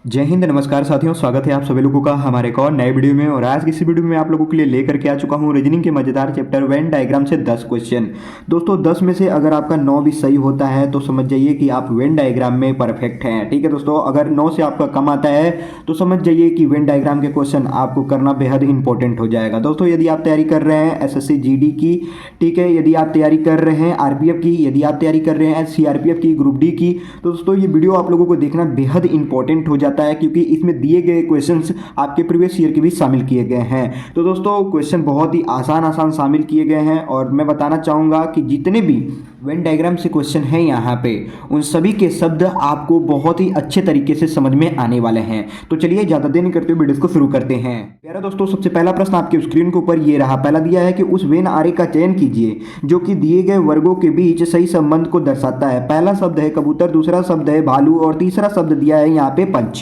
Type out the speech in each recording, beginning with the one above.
जय हिंद, नमस्कार साथियों। स्वागत है आप सभी लोगों का हमारे एक और नए वीडियो में। और आज की इस वीडियो में आप लोगों के लिए लेकर के आ चुका हूं रीजनिंग के मजेदार चैप्टर वेन डायग्राम से 10 क्वेश्चन। दोस्तों 10 में से अगर आपका 9 भी सही होता है तो समझ जाइए कि आप वेन डायग्राम में परफेक्ट हैं। ठीक है दोस्तों, अगर 9 से आपका कम आता है तो समझ जाइए कि वेन डायग्राम के क्वेश्चन आपको करना बेहद इंपॉर्टेंट हो जाएगा। दोस्तों यदि आप तैयारी कर रहे हैं एसएससी जीडी की, ठीक है, यदि आप तैयारी कर रहे हैं आरपीएफ की, यदि आप तैयारी कर रहे हैं सीआरपीएफ की, ग्रुप डी की, तो दोस्तों ये वीडियो आप लोगों को देखना बेहद इंपॉर्टेंट हो जाता है, क्योंकि इसमें दिए गए क्वेश्चंस आपके प्रीवियस ईयर के भी शामिल किए गए हैं। तो दोस्तों क्वेश्चन बहुत ही आसान आसान शामिल किए गए हैं और मैं बताना चाहूँगा कि जितने भी वेन डायग्राम से क्वेश्चन हैं यहाँ पे, उन सभी के शब्द आपको बहुत ही अच्छे तरीके से समझ में आने वाले हैं। तो चलिए ज़्यादा देर नहीं करते हुए वीडियो को शुरू करते हैं। प्यारा दोस्तों, सबसे पहला प्रश्न आपके स्क्रीन के ऊपर ये रहा। पहला दिया है कि उस वेन आरेख का चयन कीजिए जो कि दिए गए वर्गों के बीच सही संबंध को दर्शाता है। पहला शब्द है कबूतर, दूसरा शब्द है भालू और तीसरा शब्द दिया है यहाँ पे पंछी।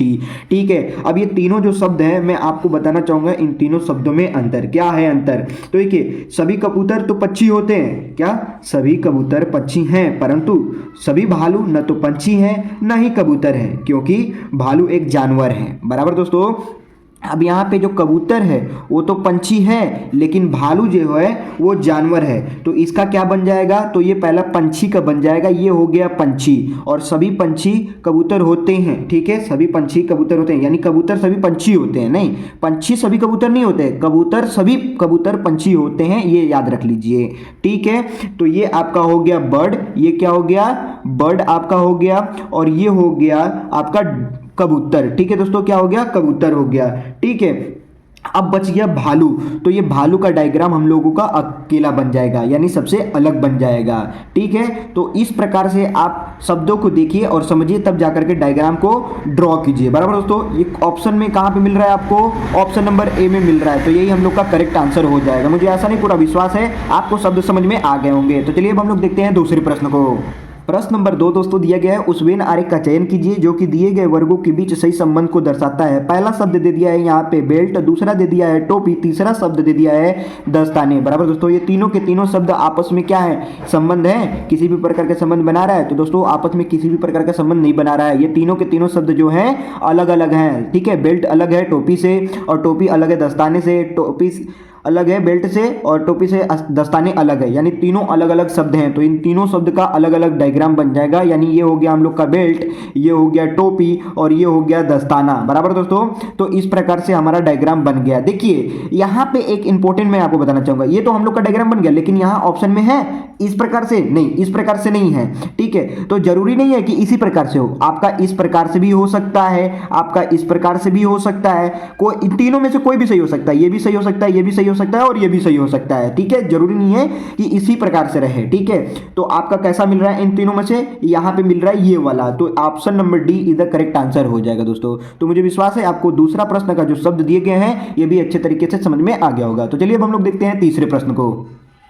ठीक है, अब ये तीनों जो शब्द हैं मैं आपको बताना चाहूंगा इन तीनों शब्दों में अंतर क्या है। अंतर तो देखिए, सभी कबूतर तो पक्षी होते हैं, क्या सभी कबूतर पक्षी हैं, परंतु सभी भालू न तो पंछी हैं न ही कबूतर हैं, क्योंकि भालू एक जानवर है। बराबर दोस्तों। अब यहाँ पे जो कबूतर है वो तो पंछी है, लेकिन भालू जो है वो जानवर है। तो इसका क्या बन जाएगा, तो ये पहला पंछी का बन जाएगा, ये हो गया पंछी। और सभी पंछी कबूतर होते हैं, ठीक है, सभी पंछी कबूतर होते हैं, यानी कबूतर सभी पंछी होते हैं, नहीं, पंछी सभी कबूतर नहीं होते, कबूतर सभी कबूतर पंछी होते हैं, ये याद रख लीजिए। ठीक है, तो ये आपका हो गया बर्ड, ये क्या हो गया, बर्ड आपका हो गया, और ये हो गया आपका कबूतर। ठीक है दोस्तों, क्या हो गया, कबूतर हो गया। ठीक है, अब बच गया भालू। तो ये भालू का डायग्राम हम लोगों का अकेला बन जाएगा, यानी सबसे अलग बन जाएगा। ठीक है, तो इस प्रकार से आप शब्दों को देखिए और समझिए, तब जाकर के डायग्राम को ड्रॉ कीजिए। बराबर दोस्तों। ये ऑप्शन में कहाँ पे मिल रहा है आपको, ऑप्शन नंबर ए में मिल रहा है, तो यही हम लोग का करेक्ट आंसर हो जाएगा। मुझे ऐसा नहीं, पूरा विश्वास है आपको शब्द समझ में आ गए होंगे। तो चलिए अब हम लोग देखते हैं दूसरे प्रश्न को। प्रश्न नंबर 2 दोस्तों दिया गया है, उस वेन आरेख का चयन कीजिए जो कि दिए गए वर्गों के बीच सही संबंध को दर्शाता है। पहला शब्द दे दिया है यहाँ पे बेल्ट, दूसरा दे दिया है टोपी, तीसरा शब्द दे दिया है दस्ताने। बराबर दोस्तों, ये तीनों के तीनों शब्द आपस में क्या है, संबंध है, किसी भी प्रकार का संबंध बना रहा है। तो दोस्तों आपस में किसी भी प्रकार का संबंध नहीं बना रहा है, ये तीनों के तीनों शब्द जो हैं अलग अलग हैं। ठीक है, बेल्ट अलग है टोपी से, और टोपी अलग है दस्ताने से, टोपी अलग है बेल्ट से, और टोपी से दस्ताने अलग है, यानी तीनों अलग अलग शब्द हैं। तो इन तीनों शब्द का अलग अलग डायग्राम बन जाएगा, यानी ये हो गया हम लोग का बेल्ट, ये हो गया टोपी, और ये हो गया दस्ताना। बराबर दोस्तों, तो इस प्रकार से हमारा डायग्राम बन गया। देखिए यहाँ पे एक इंपॉर्टेंट मैं आपको बताना चाहूंगा, ये तो हम लोग का डायग्राम बन गया, लेकिन यहाँ ऑप्शन में है इस प्रकार से नहीं, इस प्रकार से नहीं है। ठीक है, तो जरूरी नहीं है कि इसी प्रकार से हो, आपका इस प्रकार से भी हो सकता है, आपका इस प्रकार से भी हो सकता है, कोई इन तीनों में से कोई भी सही हो सकता है, ये भी सही हो सकता है, ये भी सही हो सकता है, और ये भी सही हो सकता है। ठीक है, जरूरी नहीं है कि इसी प्रकार से रहे। ठीक है, तो आपका कैसा मिल रहा है इन तीनों में से, यहां पे मिल रहा है ये वाला, तो option number D is the correct answer हो जाएगा दोस्तों। तो मुझे विश्वास है आपको दूसरा प्रश्न का जो शब्द दिए गए हैं ये भी अच्छे तरीके से समझ में आ गया होगा। तो चलिए अब हम लोग देखते हैं तीसरे प्रश्न को।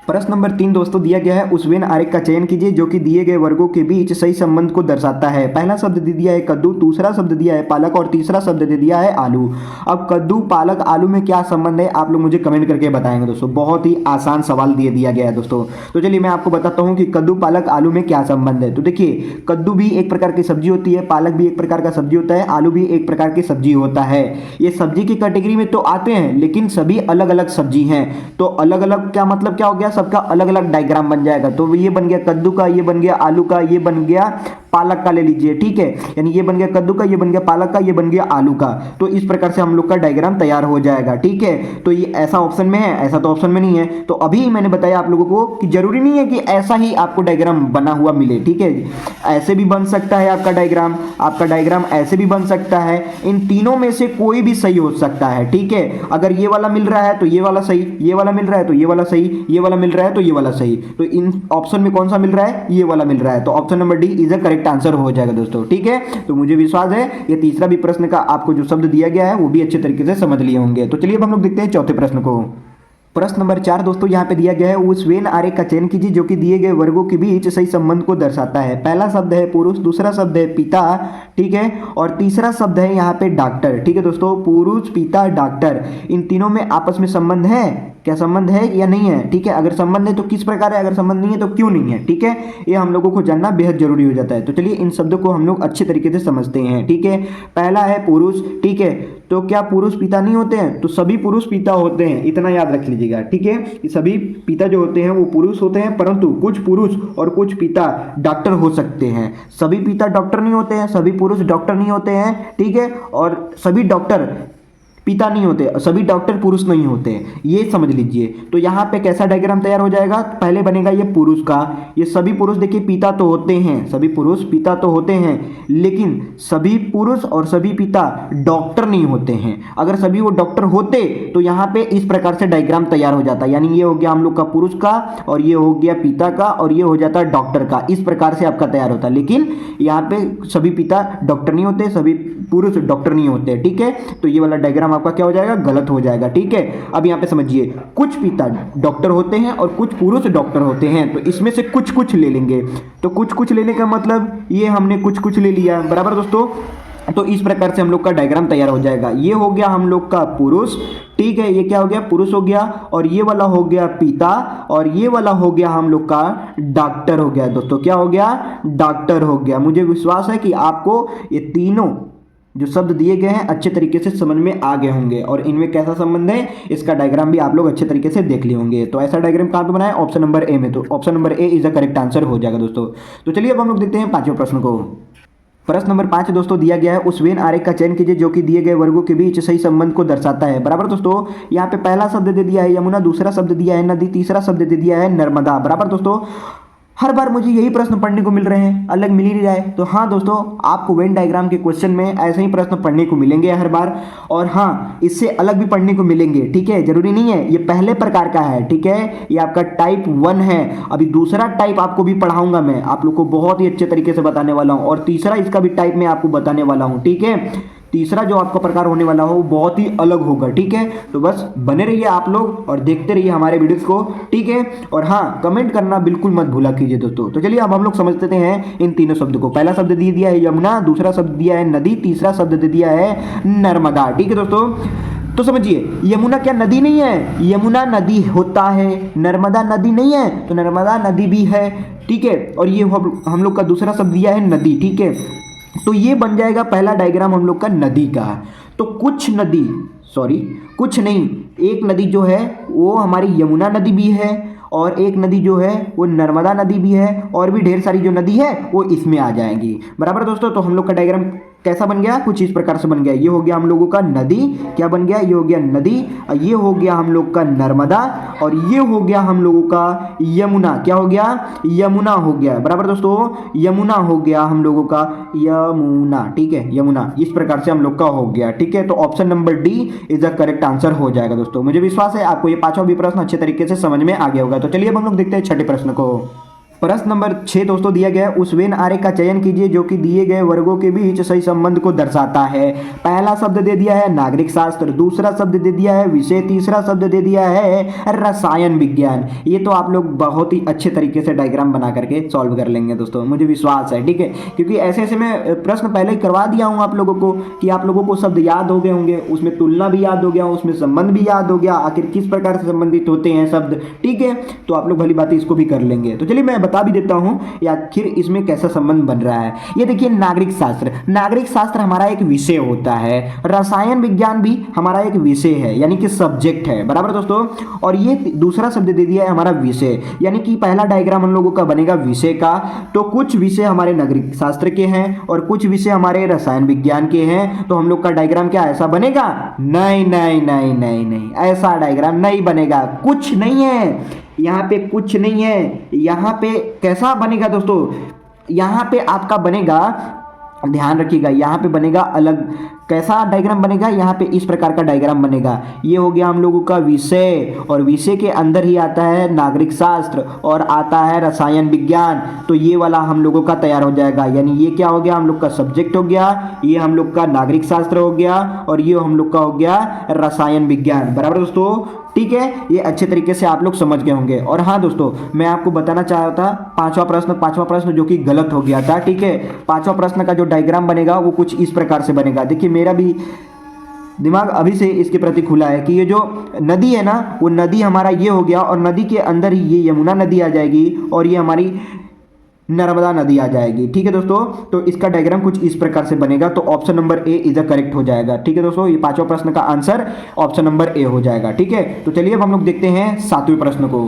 प्रश्न नंबर 3 दोस्तों दिया गया है, उस वेन आरेख का चयन कीजिए जो कि दिए गए वर्गों के बीच सही संबंध को दर्शाता है। पहला शब्द दे दिया है कद्दू, दूसरा शब्द दिया है पालक, और तीसरा शब्द दे दिया है आलू। अब कद्दू पालक आलू में क्या संबंध है आप लोग मुझे कमेंट करके बताएंगे दोस्तों। बहुत ही आसान सवाल दिया गया है दोस्तों। तो चलिए मैं आपको बताता हूँ कि कद्दू पालक आलू में क्या संबंध है। तो देखिए, कद्दू भी एक प्रकार की सब्जी होती है, पालक भी एक प्रकार का सब्जी होता है, आलू भी एक प्रकार की सब्जी होता है। ये सब्जी की कैटेगरी में तो आते हैं, लेकिन सभी अलग अलग सब्जी हैं। तो अलग अलग क्या मतलब क्या हो गया, सबका अलग अलग डायग्राम बन जाएगा। तो ये बन गया कद्दू का, ये बन गया आलू का, ये बन गया पालक का, ले लीजिए। ठीक है, यानी ये बन गया कद्दू का, ये बन गया पालक का, ये बन गया आलू का। तो इस प्रकार से हम लोग का डायग्राम तैयार हो जाएगा। ठीक है, तो ये ऐसा ऑप्शन में है, ऐसा तो ऑप्शन में नहीं है। तो अभी मैंने बताया आप लोगों को कि जरूरी नहीं है कि ऐसा ही आपको डायग्राम बना हुआ मिले। ठीक है, ऐसे भी बन सकता है आपका डायग्राम, आपका डायग्राम ऐसे भी बन सकता है। इन तीनों में से कोई भी सही हो सकता है। ठीक है, अगर ये वाला मिल रहा है तो ये वाला सही, ये वाला मिल रहा है तो ये वाला सही, ये वाला मिल रहा है तो ये वाला सही। तो इन ऑप्शन में कौन सा मिल रहा है, ये वाला मिल रहा है। तो option number D is a correct answer हो जाएगा दोस्तों। ठीक है, तो मुझे विश्वास है ये तीसरा भी प्रश्न का आपको जो शब्द दिया गया है वो भी अच्छे तरीके से समझ लिए होंगे। तो चलिए अब हम लोग देखते हैं चौथे प्रश्न को। प्रश्न नंबर 4 दोस्तों यहाँ पे दिया गया है, उस वेन आरेख का चयन कीजिए जो कि दिए गए वर्गों के बीच सही संबंध को दर्शाता है। पहला शब्द है पुरुष, दूसरा शब्द है पिता, ठीक है, और तीसरा शब्द है यहाँ पे डॉक्टर। ठीक है दोस्तों, पुरुष पिता डॉक्टर, इन तीनों में आपस में संबंध है क्या संबंध है या नहीं है, ठीक है। अगर संबंध है तो किस प्रकार है, अगर संबंध नहीं है तो क्यों नहीं है, ठीक है। ये हम लोगों को जानना बेहद जरूरी हो जाता है। तो चलिए इन शब्दों को हम लोग अच्छे तरीके से समझते हैं, ठीक है। पहला है पुरुष, ठीक है। तो क्या पुरुष पिता नहीं होते हैं, तो सभी पुरुष पिता होते हैं, इतना याद रख लीजिएगा, ठीक है। ये सभी पिता जो होते हैं वो पुरुष होते हैं, परंतु कुछ पुरुष और कुछ पिता डॉक्टर हो सकते हैं। सभी पिता डॉक्टर नहीं होते हैं, सभी पुरुष डॉक्टर नहीं होते हैं, ठीक है। और सभी डॉक्टर पिता नहीं होते, सभी डॉक्टर पुरुष नहीं होते, ये समझ लीजिए। तो यहाँ पे कैसा डायग्राम तैयार हो जाएगा, पहले बनेगा ये पुरुष का। ये सभी पुरुष देखिए पिता तो होते हैं, सभी पुरुष पिता तो होते हैं, लेकिन सभी पुरुष और सभी पिता डॉक्टर नहीं होते हैं। अगर सभी वो डॉक्टर होते तो यहाँ पे इस प्रकार से डायग्राम तैयार हो जाता, यानी ये हो गया हम लोग का पुरुष का, और ये हो गया पिता का, और ये हो जाता डॉक्टर का। इस प्रकार से आपका तैयार होता, लेकिन यहाँ पे सभी पिता डॉक्टर नहीं होते, सभी पुरुष डॉक्टर नहीं होते, ठीक है। तो ये वाला डायग्राम आपका क्या हो जाएगा, गलत हो जाएगा, ठीक है। अब यहाँ पे समझिए, कुछ पिता डॉक्टर होते हैं और कुछ पुरुष डॉक्टर होते हैं, तो इसमें से कुछ कुछ ले लेंगे। तो कुछ कुछ लेने का मतलब ये हमने कुछ कुछ ले लिया, बराबर दोस्तों। तो इस प्रकार से हम लोग का डायग्राम तैयार हो जाएगा। ये हो गया हम लोग का पुरुष, ठीक है। ये क्या हो गया, पुरुष हो गया, और ये वाला हो गया पिता, और ये वाला हो गया हम लोग का डॉक्टर हो गया दोस्तों। क्या हो गया, डॉक्टर हो गया। मुझे विश्वास है कि आपको ये तीनों जो शब्द दिए गए हैं अच्छे तरीके से समझ में आ गए होंगे, और इनमें कैसा संबंध है इसका डायग्राम भी आप लोग अच्छे तरीके से देख लिए होंगे। तो ऐसा डायग्राम कहाँ पे बनाए, ऑप्शन नंबर ए में। तो option number A is the correct answer हो जाएगा दोस्तों। तो चलिए अब हम लोग देखते हैं पांचवें प्रश्न को। प्रश्न नंबर 5 दोस्तों दिया गया है, उस वेन आरेख का चयन कीजिए जो कि दिए गए वर्गों के बीच सही संबंध को दर्शाता है। बराबर दोस्तों, यहाँ पे पहला शब्द दे दिया है यमुना, दूसरा शब्द दिया है नदी, तीसरा शब्द दे दिया है नर्मदा। बराबर दोस्तों, हर बार मुझे यही प्रश्न पढ़ने को मिल रहे हैं, अलग मिल ही नहीं रहा है। तो हाँ दोस्तों, आपको वेन डायग्राम के क्वेश्चन में ऐसे ही प्रश्न पढ़ने को मिलेंगे हर बार, और हाँ इससे अलग भी पढ़ने को मिलेंगे, ठीक है। जरूरी नहीं है ये पहले प्रकार का है, ठीक है। ये आपका टाइप 1 है। अभी दूसरा टाइप आपको भी पढ़ाऊंगा मैं, आप लोग को बहुत ही अच्छे तरीके से बताने वाला हूँ, और तीसरा इसका भी टाइप मैं आपको बताने वाला हूँ, ठीक है। तीसरा जो आपका प्रकार होने वाला हो वो बहुत ही अलग होगा, ठीक है। तो बस बने रहिए आप लोग और देखते रहिए हमारे वीडियोस को, ठीक है। और हाँ, कमेंट करना बिल्कुल मत भूला कीजिए दोस्तों। तो चलिए अब हम लोग समझ लेते हैं इन तीनों शब्द को। पहला शब्द दे दिया है यमुना, दूसरा शब्द दिया है नदी, तीसरा शब्द दे दिया है नर्मदा, ठीक है दोस्तों। तो समझिए, यमुना क्या नदी नहीं है, यमुना नदी होता है, नर्मदा नदी नहीं है तो नर्मदा नदी भी है, ठीक है। और ये हम लोग का दूसरा शब्द दिया है नदी, ठीक है। तो ये बन जाएगा पहला डायग्राम हम लोग का नदी का। तो कुछ नदी, सॉरी कुछ नहीं, एक नदी जो है वो हमारी यमुना नदी भी है, और एक नदी जो है वो नर्मदा नदी भी है, और भी ढेर सारी जो नदी है वो इसमें आ जाएंगी। बराबर दोस्तों, तो हम लोग का डायग्राम कैसा बन गया, कुछ इस प्रकार से बन गया। ये हो गया हम लोगों का नदी, क्या बन गया, ये हो गया नदी, ये हो गया हम लोग का नर्मदा, और ये हो गया हम लोगों का यमुना। क्या हो गया, यमुना हो गया। बराबर दोस्तों, यमुना हो गया हम लोगों का, यमुना, ठीक है, यमुना। इस प्रकार से हम लोग का हो गया, ठीक है। तो option number D is the correct answer हो जाएगा दोस्तों। मुझे विश्वास है आपको ये पांचवा भी प्रश्न अच्छे तरीके से समझ में आ गया होगा। तो चलिए अब हम लोग देखते हैं छठे प्रश्न को। प्रश्न नंबर 6 दोस्तों दिया गया है, उस वेन आरेख का चयन कीजिए जो कि दिए गए वर्गों के बीच सही संबंध को दर्शाता है। पहला शब्द दे दिया है नागरिक शास्त्र, दूसरा शब्द दे दिया है विषय, तीसरा शब्द दे दिया है रसायन विज्ञान। ये तो आप लोग बहुत ही अच्छे तरीके से डायग्राम बना करके सॉल्व कर लेंगे दोस्तों, मुझे विश्वास है, ठीक है। क्योंकि ऐसे ऐसे मैं प्रश्न पहले ही करवा दिया हूँ आप लोगों को, कि आप लोगों को शब्द याद हो गए होंगे, उसमें तुलना भी याद हो गया, उसमें संबंध भी याद हो गया, आखिर किस प्रकार से संबंधित होते हैं शब्द, ठीक है। तो आप लोग भली बात इसको भी कर लेंगे। तो चलिए मैं बता भी देता हूँ या आखिर इसमें कैसा संबंध बन रहा है। ये देखिए नागरिक शास्त्र, नागरिक शास्त्र हमारा एक विषय होता है, रसायन विज्ञान भी हमारा एक विषय है, यानी कि सब्जेक्ट है। बराबर दोस्तों, और ये दूसरा शब्द दे दिया है हमारा विषय, यानी कि पहला डायग्राम हम लोगों का बनेगा विषय का। तो कुछ विषय हमारे नागरिक शास्त्र के हैं और कुछ विषय हमारे रसायन विज्ञान के हैं। तो हम लोग का डायग्राम क्या ऐसा बनेगा, नहीं नहीं नहीं नहीं नहीं, ऐसा डायग्राम नहीं बनेगा, कुछ नहीं है यहाँ पे, कुछ नहीं है। यहाँ पे कैसा बनेगा दोस्तों, यहाँ पे आपका बनेगा, ध्यान रखिएगा, यहाँ पे बनेगा अलग, कैसा डायग्राम बनेगा, यहाँ पे इस प्रकार का डायग्राम बनेगा। ये हो गया हम लोगों का विषय, और विषय के अंदर ही आता है नागरिक शास्त्र और आता है रसायन विज्ञान। तो ये वाला हम लोगों का तैयार हो जाएगा, यानी ये क्या हो गया, हम लोग का सब्जेक्ट हो गया, ये हम लोग का नागरिक शास्त्र हो गया, और ये हम लोग का हो गया रसायन विज्ञान। बराबर दोस्तों, ठीक है। ये अच्छे तरीके से आप लोग समझ गए होंगे। और हाँ दोस्तों, मैं आपको बताना चाह रहा था पांचवा प्रश्न जो कि गलत हो गया था, ठीक है। पांचवा प्रश्न का जो डायग्राम बनेगा वो कुछ इस प्रकार से बनेगा। देखिए मेरा भी दिमाग अभी से इसके प्रति खुला है कि ये जो नदी है ना, वो नदी हमारा ये हो गया और नदी के अंदर ही ये यमुना नदी आ जाएगी और ये हमारी नर्मदा नदी आ जाएगी। ठीक है दोस्तों, तो इसका डायग्राम कुछ इस प्रकार से बनेगा। तो option number A is the correct हो जाएगा। ठीक है दोस्तों, ये पांचवा प्रश्न का आंसर ऑप्शन नंबर ए हो जाएगा। ठीक है, तो चलिए अब हम लोग देखते हैं सातवें प्रश्न को।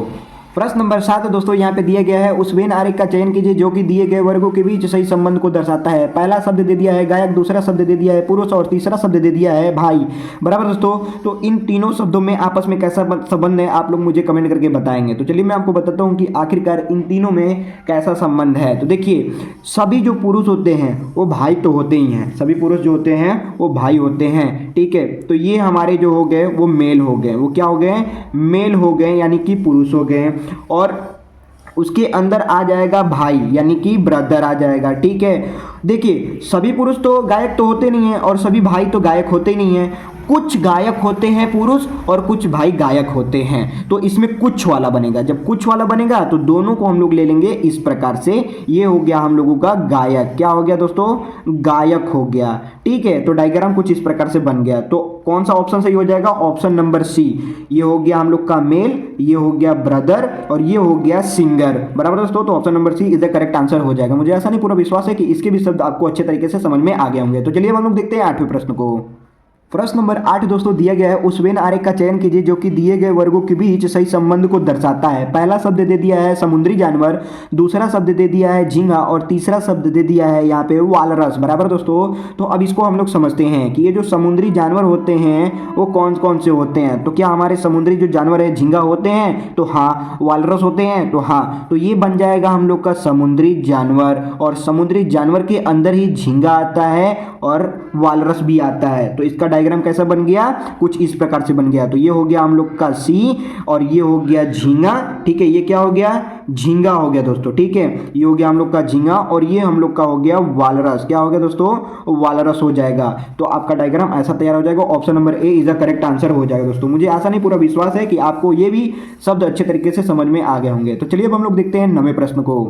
प्रश्न नंबर 7 दोस्तों यहाँ पे दिया गया है, उस वेन आरेख का चयन कीजिए जो कि दिए गए वर्गों के बीच सही संबंध को दर्शाता है। पहला शब्द दे दिया है गायक, दूसरा शब्द दे दिया है पुरुष और तीसरा शब्द दे दिया है भाई। बराबर दोस्तों, तो इन तीनों शब्दों में आपस में कैसा संबंध है आप लोग मुझे कमेंट करके बताएंगे। तो चलिए मैं आपको बताता हूँ कि आखिरकार इन तीनों में कैसा संबंध है। तो देखिए, सभी जो पुरुष होते हैं वो भाई तो होते ही हैं, सभी पुरुष जो होते हैं वो भाई होते हैं। ठीक है, तो ये हमारे जो हो गए वो मेल हो गए, वो क्या हो गए, मेल हो गए, यानी कि पुरुष हो गए। और उसके अंदर आ जाएगा भाई यानी कि ब्रदर आ जाएगा। ठीक है, देखिए सभी पुरुष तो गायक तो होते नहीं है और सभी भाई तो गायक होते ही नहीं है, कुछ गायक होते हैं पुरुष और कुछ भाई गायक होते हैं। तो इसमें कुछ वाला बनेगा, जब कुछ वाला बनेगा तो दोनों को हम लोग ले लेंगे इस प्रकार से। ये हो गया हम लोगों का गायक, क्या हो गया दोस्तों, गायक हो गया। ठीक है, तो डायग्राम कुछ इस प्रकार से बन गया। तो कौन सा ऑप्शन सही हो जाएगा, ऑप्शन नंबर सी। ये हो गया हम लोग का मेल, ये हो गया ब्रदर और ये हो गया सिंगर। बराबर दोस्तों, तो option number C is the correct answer हो जाएगा। मुझे ऐसा नहीं पूरा विश्वास है कि इसके भी शब्द आपको अच्छे तरीके से समझ में आ गए होंगे। तो चलिए हम लोग देखते हैं 8वें प्रश्न को। प्रश्न नंबर 8 दोस्तों दिया गया है, उस वेन आरेख का चयन कीजिए जो कि दिए गए वर्गों के बीच सही संबंध को दर्शाता है। पहला शब्द दे दिया है समुद्री जानवर, दूसरा शब्द दे दिया है झींगा और तीसरा शब्द दे दिया है यहाँ पे वालरस। बराबर दोस्तों, तो अब इसको हम लोग समझते हैं कि ये जो समुद्री जानवर होते हैं वो कौन कौन से होते हैं। तो क्या हमारे समुद्री जो जानवर है झींगा होते हैं, तो हाँ। वालरस होते हैं, तो हाँ। तो ये बन जाएगा हम लोग का समुद्री जानवर, और समुद्री जानवर के अंदर ही झींगा आता है और वालरस भी आता है। तो इसका डायग्राम कैसा बन गया, कुछ इस प्रकार से बन गया। तो ये हो गया हम लोग का सी और ये हो गया झींगा। ठीक है, ये क्या हो गया, झींगा हो गया दोस्तों। ठीक है, ये हो गया हम लोग का झींगा और ये हम लोग का हो गया वालरस। क्या हो गया दोस्तों, वालरस हो जाएगा। तो आपका डायग्राम ऐसा तैयार हो जाएगा। Option number A is the correct answer हो जाएगा दोस्तों। मुझे ऐसा नहीं पूरा विश्वास है कि आपको ये भी शब्द अच्छे तरीके से समझ में आ गए होंगे। तो चलिए अब हम लोग देखते हैं 9वें प्रश्न को।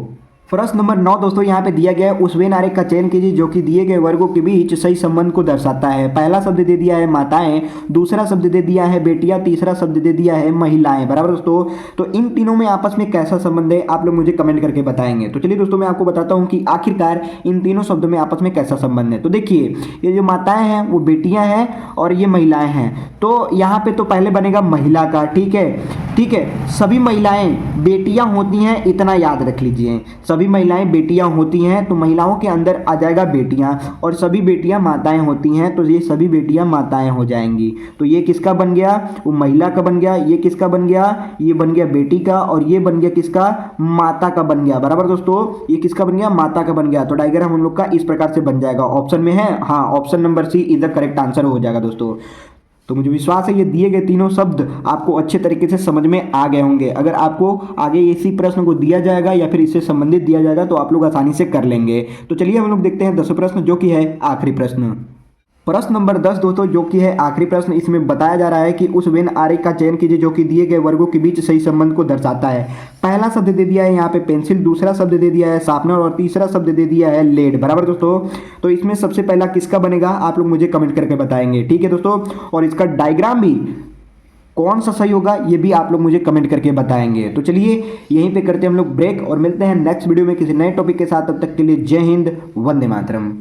प्रश्न नंबर 9 दोस्तों यहाँ पे दिया गया है, उस वेन आरेख का चयन कीजिए जो कि दिए गए वर्गों के बीच सही संबंध को दर्शाता है। पहला शब्द दे दिया है माताएं, दूसरा शब्द दे दिया है बेटियां, तीसरा शब्द दे दिया है महिलाएं। बराबर दोस्तों, तो इन तीनों में आपस में कैसा संबंध है आप लोग मुझे कमेंट करके बताएंगे। तो चलिए दोस्तों मैं आपको बताता हूँ कि आखिरकार इन तीनों शब्दों में आपस में कैसा संबंध है। तो देखिए, ये जो माताएं हैं वो बेटियां हैं और ये महिलाएं हैं। तो यहाँ पे तो पहले बनेगा महिला का। ठीक है, ठीक है, सभी महिलाएं बेटियां होती हैं, इतना याद रख लीजिए। सभी महिलाएं बेटियां होती हैं तो महिलाओं के अंदर आ जाएगा बेटियां, और सभी बेटियां माताएं होती हैं तो ये सभी बेटियां माताएं हो जाएंगी। तो ये किसका बन गया, वो महिला का बन गया। ये किसका बन गया, ये बन गया बेटी का, और ये बन गया किसका, माता का बन गया। बराबर दोस्तों, ये किसका बन गया, माता का बन गया। तो डायग्राम हम लोग का इस प्रकार से बन जाएगा। ऑप्शन में है, हाँ, option number C is the correct answer हो जाएगा दोस्तों। तो मुझे विश्वास है ये दिए गए तीनों शब्द आपको अच्छे तरीके से समझ में आ गए होंगे। अगर आपको आगे इसी प्रश्न को दिया जाएगा या फिर इससे संबंधित दिया जाएगा तो आप लोग आसानी से कर लेंगे। तो चलिए हम लोग देखते हैं 10वां प्रश्न जो कि है आखिरी प्रश्न। प्रश्न नंबर 10 दोस्तों जो कि है आखिरी प्रश्न। इसमें बताया जा रहा है कि उस वेन आरेख का चयन कीजिए जो कि दिए गए वर्गों के बीच सही संबंध को दर्शाता है। पहला शब्द दे दिया है यहाँ पे पेंसिल, दूसरा शब्द दे दिया है शार्पनर और तीसरा शब्द दे दिया है लेड। बराबर दोस्तों, तो इसमें सबसे पहला किसका बनेगा आप लोग मुझे कमेंट करके बताएंगे। ठीक है दोस्तों, और इसका डायग्राम भी कौन सा सही होगा ये भी आप लोग मुझे कमेंट करके बताएंगे। तो चलिए यहीं पे करते हैं हम लोग ब्रेक और मिलते हैं नेक्स्ट वीडियो में किसी नए टॉपिक के साथ। तब तक के लिए जय हिंद, वंदे मातरम।